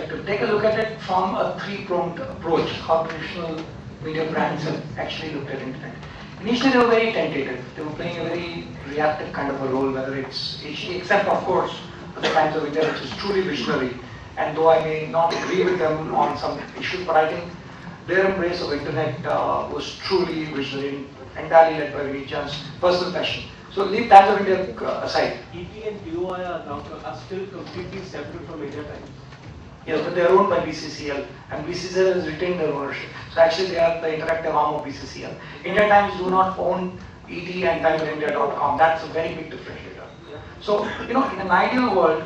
perspective. Take a look at it from a three-pronged approach, how traditional media brands have actually looked at internet. Initially they were very tentative. They were playing a very reactive kind of a role, whether it's HD, except of course for the Times of India, which is truly visionary. And though I may not agree with them on some issues, but I think their embrace of internet was truly visionary, entirely led by Vinician's personal passion. So leave Times of India aside. ET and POI are still completely separate from India Times. Yes, but they are owned by BCCL, and BCCL has retained their ownership. So actually they are the interactive arm of BCCL. India Times do not own ET and timesindia.com. That's a very big differentiator. So, in an ideal world,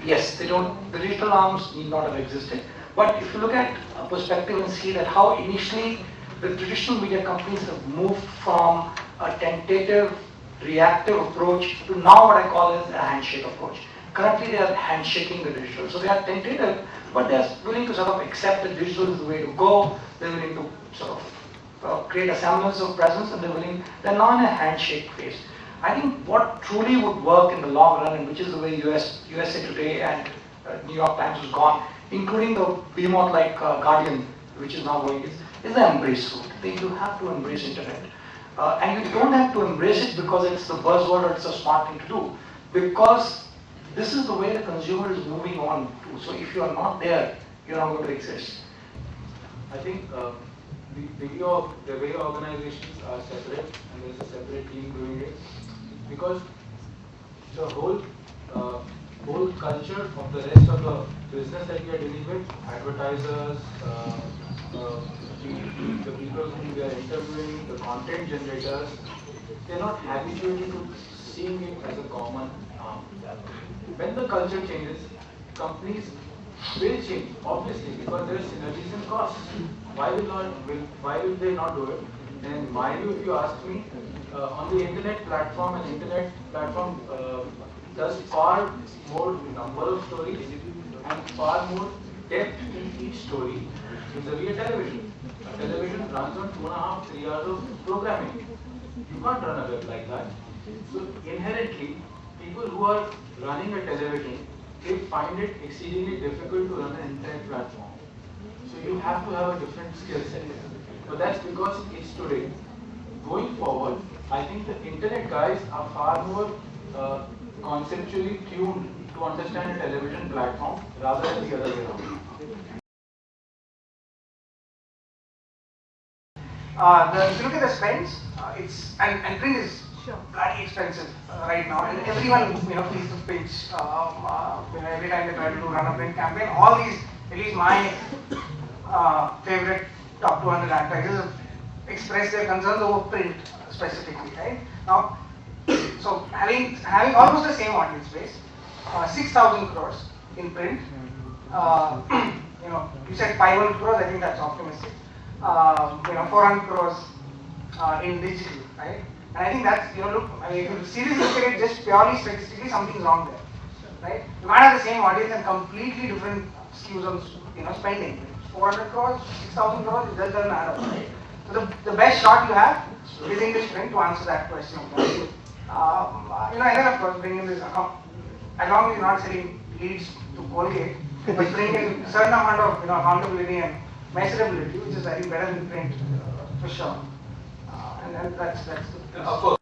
yes, the digital arms need not have existed. But if you look at a perspective and see that how initially the traditional media companies have moved from a tentative, reactive approach to now what I call as a handshake approach. Currently they are handshaking the digital. So they are tentative, but they are willing to sort of accept that digital is the way to go. They're willing to sort of create a semblance of presence, and they're now in a handshake phase. I think what truly would work in the long run, and which is the way USA Today and New York Times has gone, including the behemoth like Guardian, which is now going, is the embrace route. You have to embrace internet. And you don't have to embrace it because it's the buzzword or it's a smart thing to do. Because this is the way the consumer is moving on to. So if you are not there, you're not going to exist. I think the way organizations are separate, and there's a separate team doing it, because the whole culture of the rest of the business that we are dealing with, advertisers, the people whom we are interviewing, the content generators, they're not habituated to seeing it as a common. When the culture changes, companies will change, obviously, because there are synergies and costs. Why will they not do it? And in my view, if you ask me, on the internet platform, an internet platform does far more number of stories and far more depth in each story vis-a-vis a television. A television runs on 2.5 to 3 hours of programming. You can't run a web like that. So inherently, people who are running a television, they find it exceedingly difficult to run an internet platform. So you have to have a different skill set. But that's because it's today. Going forward, I think the internet guys are far more conceptually tuned to understand a television platform rather than the other way around. If you look at the spends, and print is bloody expensive right now, and everyone feels the pinch. Every time they try to run a print campaign, all these, at least my favorite top 200 advertisers have expressed their concerns over print specifically. Right now, so having almost the same audience base, 6,000 crores in print. You said 500 crores. I think that's optimistic. 400 crores in digital, right? And I think that's, look, I mean, if you seriously look at it just purely statistically, something's wrong there, right? You might have the same audience and completely different skews on, spending. 400 crores, 6,000 crores, it just doesn't add up, right? So the best shot you have is English print to answer that question. And then of course bring in this account, as long as you're not selling leads to Colgate, but bring in a certain amount of accountability and measurability, which is I think better than print for sure. And that's the Of course.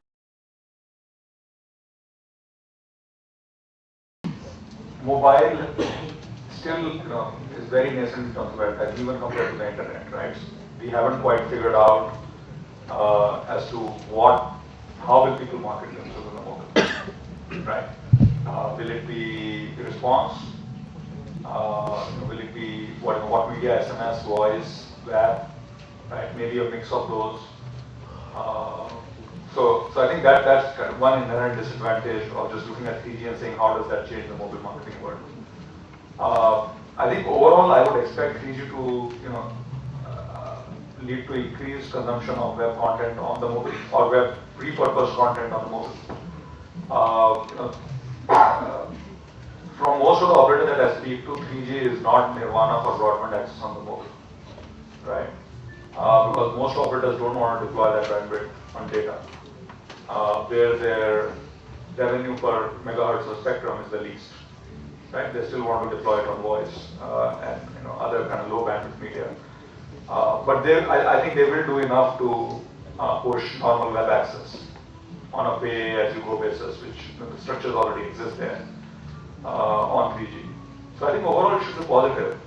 Mobile still is very nascent in terms of advertising, even compared to the internet, right? We haven't quite figured out as to how will people market themselves on the mobile, right? Will it be response? Will it be what media, SMS, voice, web, right? Maybe a mix of those. So I think that's kind of one inherent disadvantage of just looking at 3G and saying how does that change the mobile marketing world. I think overall I would expect 3G to lead to increased consumption of web content on the mobile or web repurposed content on the mobile. From most of the operators that I speak to, 3G is not nirvana for broadband access on the mobile, right? Because most operators don't want to deploy that bandwidth on data, where their revenue per megahertz of spectrum is the least, right? They still want to deploy it on voice and other kind of low bandwidth media. But I think they will do enough to push normal web access on a pay-as-you-go basis, which the structures already exist there on 3G. So I think overall it should be positive.